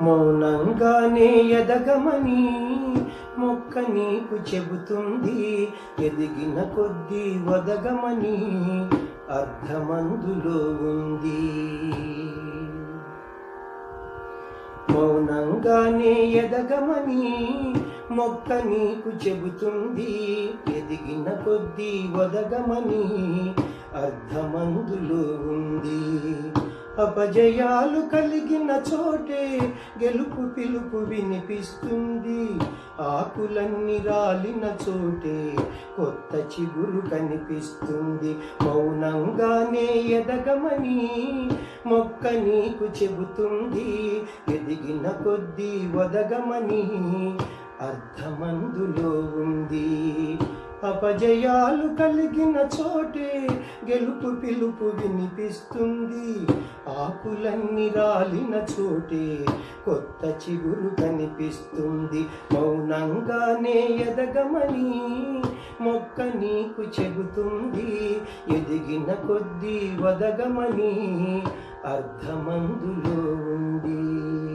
మౌనంగానే ఎదగమని మొక్క నీకు చెబుతుంది. ఎదిగిన కొద్దీ వదగమని అర్థమందులో ఉంది. మౌనంగానే ఎదగమని మొక్క నీకు చెబుతుంది. ఎదిగిన కొద్దీ వదగమని అర్థమందులో ఉంది. అపజయాలు కలిగిన చోటే గెలుపు పిలుపు వినిపిస్తుంది. ఆకులన్నీ రాలిన చోటే కొత్త చిగురు కనిపిస్తుంది. మౌనంగానే ఎదగమని మొక్క నీకు చెబుతుంది. ఎదిగిన కొద్దీ వదగమని అర్థమందులో ఉంది. అపజయాలు కలిగిన చోటే గెలుపు పిలుపు వినిపిస్తుంది. ఆకులన్నీ రాలిన చోటే కొత్త చిగురు కనిపిస్తుంది. మౌనంగానే ఎదగమని మొక్క నీకు చెబుతుంది. ఎదిగిన కొద్దీ వదగమని అర్థమందులో ఉంది.